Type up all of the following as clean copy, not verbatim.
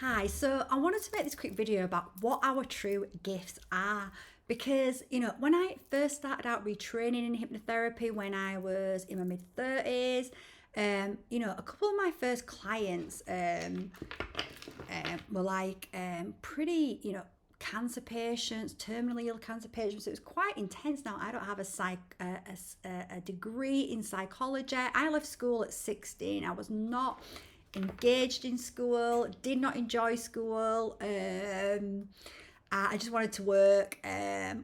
Hi, so I wanted to make this quick video about what our true gifts are. Because, when I first started out retraining in hypnotherapy when I was in my mid 30s, a couple of my first clients were like pretty, cancer patients, terminally ill cancer patients. It was quite intense. Now, I don't have a degree in psychology. I left school at 16. I was not engaged in school, did not enjoy school. I just wanted to work,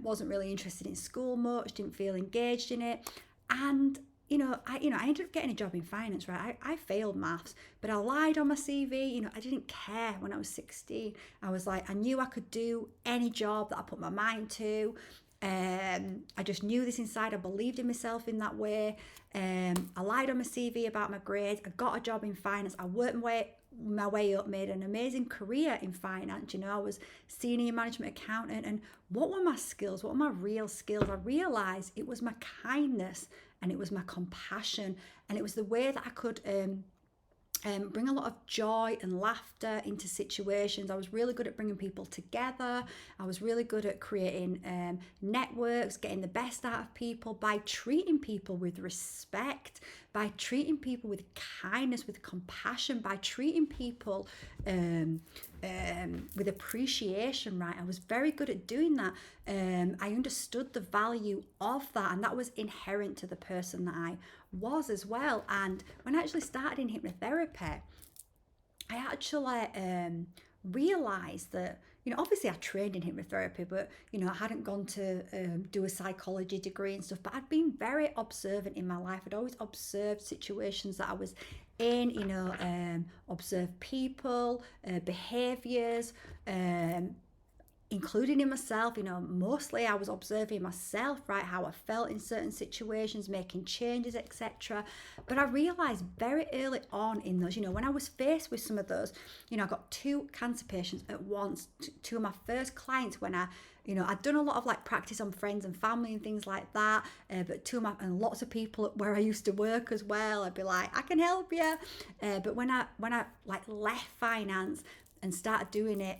wasn't really interested in school much, didn't feel engaged in it. And I ended up getting a job in finance, right? I failed maths, but I lied on my CV. I didn't care when I was 16. I was like, I knew I could do any job that I put my mind to. I just knew this inside. I believed in myself in that way. I lied on my CV about my grades. I got a job in finance. I worked my way up, made an amazing career in finance. I was senior management accountant. And what were my skills? What were my real skills? I realized it was my kindness and it was my compassion and it was the way that I could bring a lot of joy and laughter into situations. I was really good at bringing people together. I was really good at creating networks, getting the best out of people by treating people with respect, by treating people with kindness, with compassion, by treating people with appreciation, right? I was very good at doing that. I understood the value of that, and that was inherent to the person that I was as well. And when I actually started in hypnotherapy, I actually realized that, obviously I trained in hypnotherapy, but, I hadn't gone to do a psychology degree and stuff, but I'd been very observant in my life. I'd always observed situations that I was in, observe people, behaviors, including in myself. Mostly I was observing myself, right, how I felt in certain situations, making changes, etc. But I realized very early on in those, when I was faced with some of those, I got two cancer patients at once, two of my first clients when I'd done a lot of like practice on friends and family and things like that. But and lots of people where I used to work as well, I'd be like, I can help you. But when I like left finance and started doing it,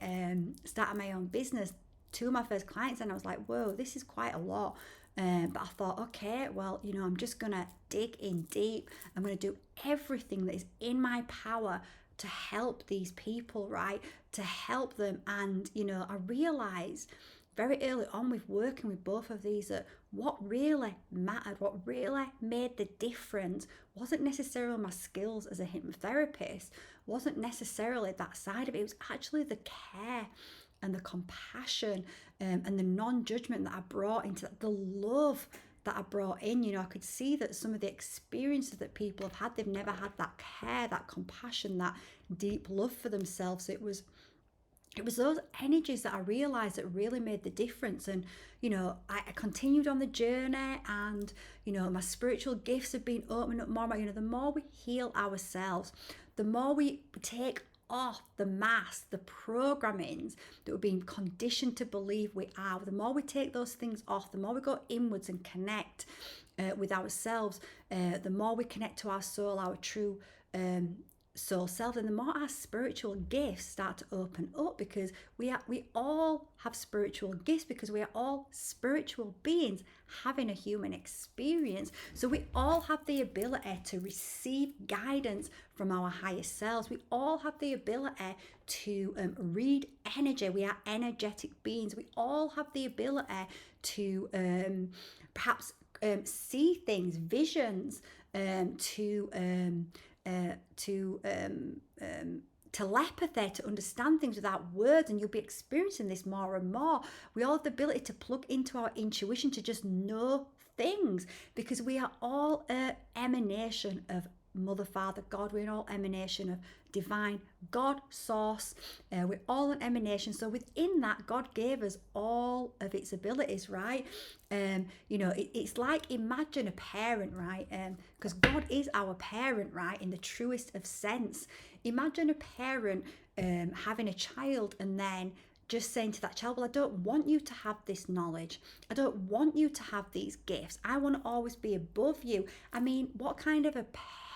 started my own business, two of my first clients, and I was like, whoa, this is quite a lot. But I thought, okay, well, I'm just going to dig in deep. I'm going to do everything that is in my power to help these people, right? To help them. And, I realized very early on with working with both of these that what really mattered, what really made the difference wasn't necessarily my skills as a hypnotherapist, wasn't necessarily that side of it. It was actually the care and the compassion and the non-judgment that I brought into that, the love that I brought in. I could see that some of the experiences that people have had, they've never had that care, that compassion, that deep love for themselves. It was those energies that I realized that really made the difference. And I continued on the journey, and my spiritual gifts have been opening up more and more. The more we heal ourselves, the more we take off the mask, the programmings that we're being conditioned to believe we are, the more we take those things off, the more we go inwards and connect with ourselves, the more we connect to our soul, our true soul self, and the more our spiritual gifts start to open up, because we all have spiritual gifts, because we are all spiritual beings having a human experience. So we all have the ability to receive guidance from our higher selves. We all have the ability to read energy. We are energetic beings. We all have the ability to perhaps see things, visions, telepathy, to understand things without words. And you'll be experiencing this more and more. We all have the ability to plug into our intuition, to just know things, because we are all an emanation of Mother, Father, God. We're all emanation of divine God source. We're all an emanation. So within that, God gave us all of its abilities, right? It's like, imagine a parent, right? Because God is our parent, right? In the truest of sense. Imagine a parent having a child and then just saying to that child, well, I don't want you to have this knowledge. I don't want you to have these gifts. I want to always be above you. I mean, what kind of a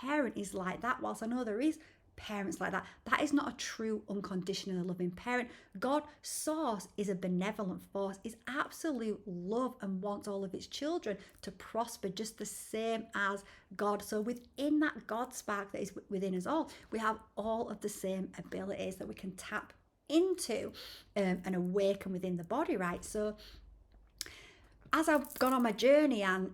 parent is like that? Whilst I know there is parents like that. That is not a true unconditional loving parent. God, source, is a benevolent force, is absolute love and wants all of its children to prosper just the same as God. So within that God spark that is within us all, we have all of the same abilities that we can tap into and awaken within the body, right? So as I've gone on my journey and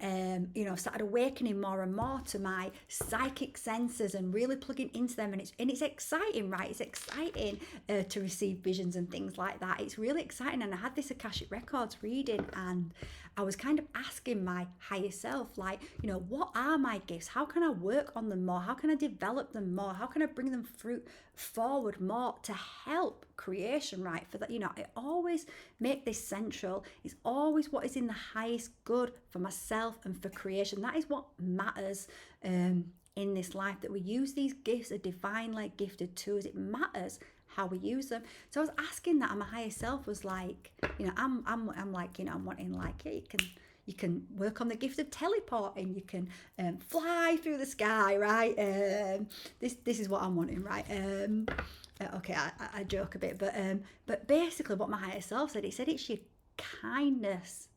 started awakening more and more to my psychic senses and really plugging into them, and it's exciting, right? It's exciting to receive visions and things like that. It's really exciting. And I had this Akashic Records reading, and I was kind of asking my higher self, like, what are my gifts? How can I work on them more? How can I develop them more? How can I bring them forward more to help creation, right? For that, I always make this central. It's always what is in the highest good for myself and for creation. That is what matters in this life, that we use these gifts, are divinely gifted to us. It matters how we use them. So I was asking that, and my higher self was like, I'm like, I'm wanting, like, yeah, you can work on the gift of teleporting, you can fly through the sky, right? This is what I'm wanting, right? Okay, I joke a bit, but basically what my higher self said, it's your kindness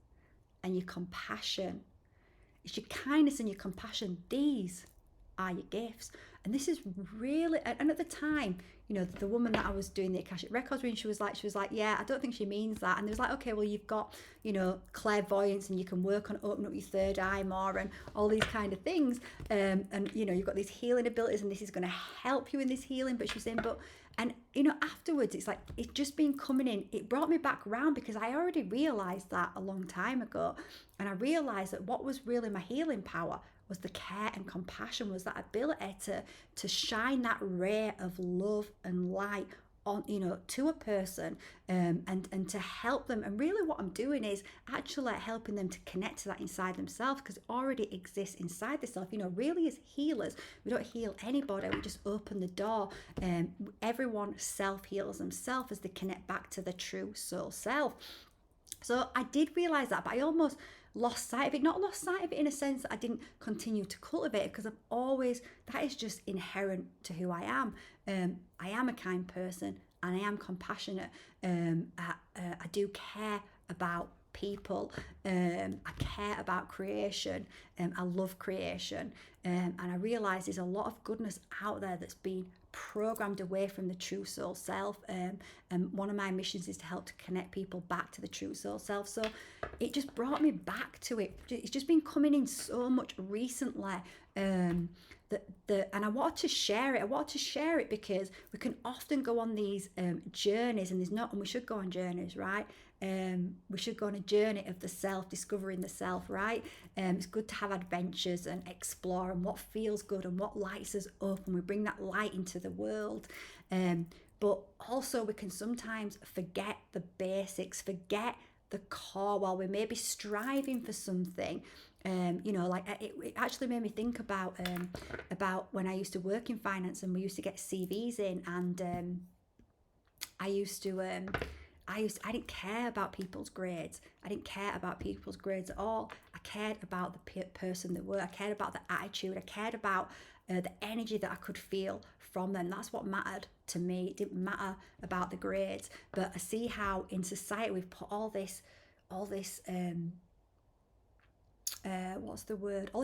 and your compassion. It's your kindness and your compassion. These are your gifts. And this is really, and at the time, the woman that I was doing the Akashic Records reading, she was like, yeah, I don't think she means that. And they was like, okay, well, you've got, clairvoyance, and you can work on opening up your third eye more and all these kind of things. And, you've got these healing abilities, and this is going to help you in this healing. But she was saying, and afterwards, it's like, it's just been coming in. It brought me back round, because I already realised that a long time ago. And I realised that what was really my healing power was the care and compassion, was that ability to shine that ray of love and light on, to a person, and to help them. And really what I'm doing is actually helping them to connect to that inside themselves, because it already exists inside themselves. Really, as healers, we don't heal anybody, we just open the door. Everyone self-heals themselves as they connect back to the true soul self. So I did realise that, but I almost lost sight of it. Not lost sight of it in a sense that I didn't continue to cultivate it, because I've always, that is just inherent to who I am. I am a kind person, and I am compassionate. I do care about people. I care about creation. I love creation. And I realise there's a lot of goodness out there that's been programmed away from the true soul self. And one of my missions is to help to connect people back to the true soul self. So it just brought me back to it. It's just been coming in so much recently. And I wanted to share it. I wanted to share it because we can often go on these journeys, and we should go on journeys, right? We should go on a journey of the self, discovering the self, right? It's good to have adventures and explore, and what feels good and what lights us up, and we bring that light into the world. But also we can sometimes forget the basics, forget the core while we may be striving for something. It actually made me think about when I used to work in finance, and we used to get CVs in, and I didn't care about people's grades. I didn't care about people's grades at all. I cared about the person they were. I cared about the attitude. I cared about the energy that I could feel from them. That's what mattered to me. It didn't matter about the grades. But I see how in society we've put all this all this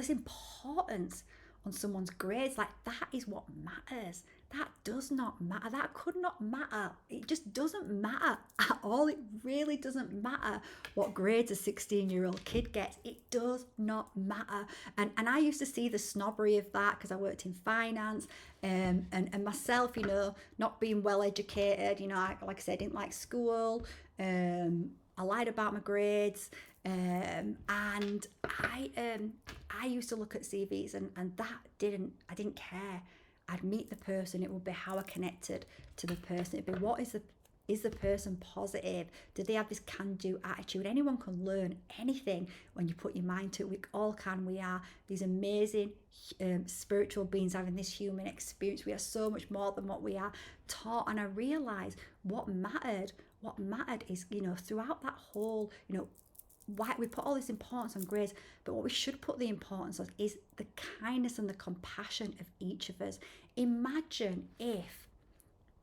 importance on someone's grades. Like, that is what matters. That does not matter. That could not matter. It just doesn't matter at all. It really doesn't matter what grades a 16-year-old kid gets. It does not matter. And I used to see the snobbery of that, because I worked in finance, and myself, not being well educated, like I said, I didn't like school. I lied about my grades. And I used to look at CVs, and I didn't care. I'd meet the person. It would be how I connected to the person. It'd be, is the person positive? Do they have this can-do attitude? Anyone can learn anything when you put your mind to it. We all can. We are these amazing spiritual beings having this human experience. We are so much more than what we are taught. And I realised what mattered is, throughout that whole, why we put all this importance on grades, but what we should put the importance on is the kindness and the compassion of each of us. Imagine if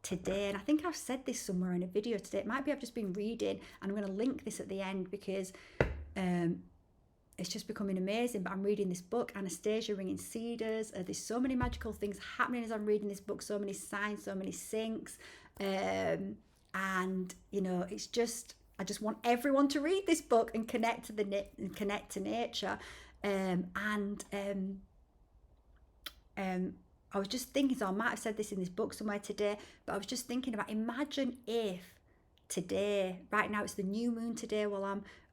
today, and I think I've said this somewhere in a video today, it might be I've just been reading, and I'm going to link this at the end because it's just becoming amazing. But I'm reading this book, Anastasia Ringing Cedars. There's so many magical things happening as I'm reading this book, so many signs, so many syncs, and you know, it's just, I just want everyone to read this book and connect to nature. I was just thinking, so I might have said this in this book somewhere today, but I was just thinking about, imagine if today, right now it's the new moon today while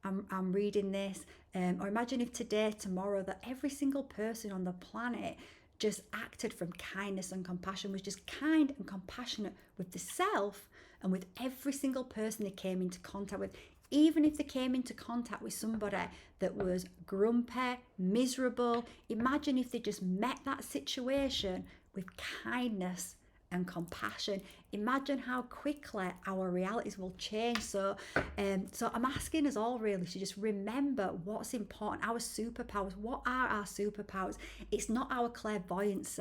I'm reading this, or imagine if today, tomorrow, that every single person on the planet just acted from kindness and compassion, was just kind and compassionate with the self and with every single person they came into contact with. Even if they came into contact with somebody that was grumpy, miserable, imagine if they just met that situation with kindness and compassion. Imagine how quickly our realities will change. So I'm asking us all really to just remember what's important, our superpowers. What are our superpowers? It's not our clairvoyance,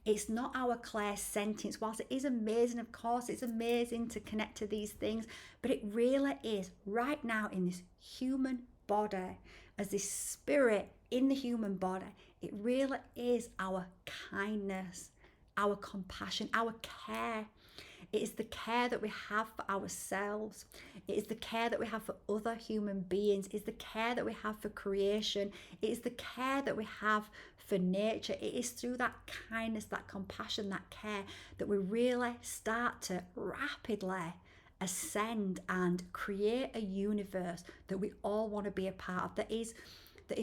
it's not our clairsentience. Whilst it is amazing, of course, it's amazing to connect to these things, but it really is right now in this human body, as this spirit in the human body, it really is our kindness, our compassion, our care. It is the care that we have for ourselves. It is the care that we have for other human beings. It is the care that we have for creation. It is the care that we have for nature. It is through that kindness, that compassion, that care that we really start to rapidly ascend and create a universe that we all want to be a part of. That is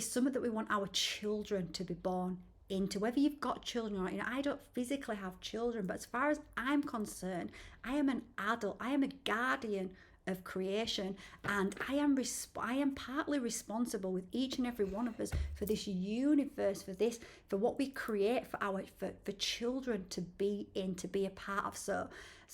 something that we want our children to be born into. Whether you've got children or not, you know, I don't physically have children, but as far as I'm concerned, I am an adult. I am a guardian of creation, and I am partly responsible with each and every one of us for this universe, for what we create for children to be in, to be a part of. So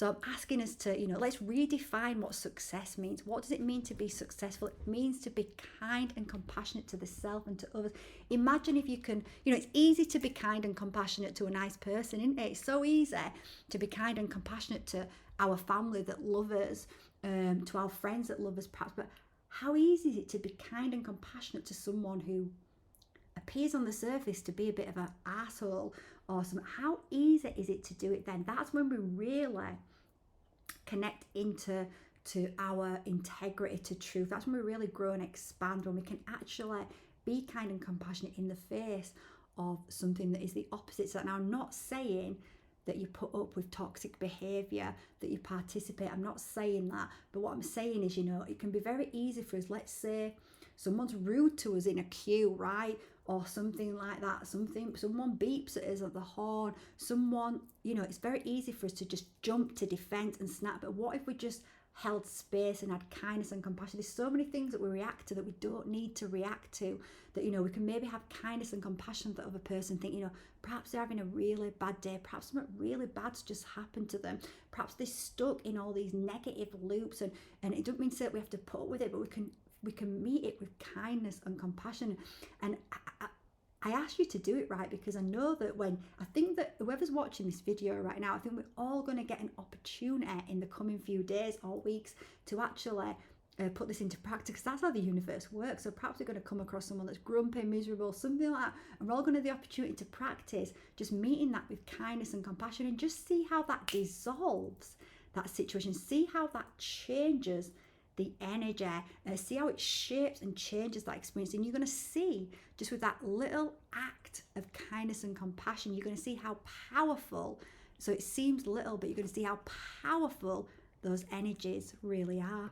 I'm asking us to, you know, let's redefine what success means. What does it mean to be successful? It means to be kind and compassionate to the self and to others. Imagine if you can, you know, it's easy to be kind and compassionate to a nice person, isn't it? It's so easy to be kind and compassionate to our family that love us, to our friends that love us perhaps, but how easy is it to be kind and compassionate to someone who appears on the surface to be a bit of an asshole or something? How easy is it to do it then? That's when we really connect into our integrity, to truth. That's when we really grow and expand, when we can actually be kind and compassionate in the face of something that is the opposite. So now, I'm not saying that you put up with toxic behavior, that you participate. I'm not saying that. But what I'm saying is, you know, it can be very easy for us. Let's say someone's rude to us in a queue, right? Or something like that. Someone beeps at us at the horn. Someone, you know, it's very easy for us to just jump to defense and snap. But what if we just held space and had kindness and compassion? There's so many things that we react to that we don't need to react to, that, you know, we can maybe have kindness and compassion for the other person. Think, you know, perhaps they're having a really bad day, perhaps something really bad's just happened to them, perhaps they're stuck in all these negative loops, and it doesn't mean to say that we have to put up with it, but we can meet it with kindness and compassion. And I ask you to do it, right? Because I know that I think that whoever's watching this video right now, I think we're all going to get an opportunity in the coming few days or weeks to actually put this into practice, because that's how the universe works. So perhaps we're going to come across someone that's grumpy, miserable, something like that, and we're all going to have the opportunity to practice just meeting that with kindness and compassion, and just see how that dissolves that situation, see how that changes the energy, see how it shapes and changes that experience. And you're going to see, just with that little act of kindness and compassion, you're going to see how powerful, so it seems little, but you're going to see how powerful those energies really are.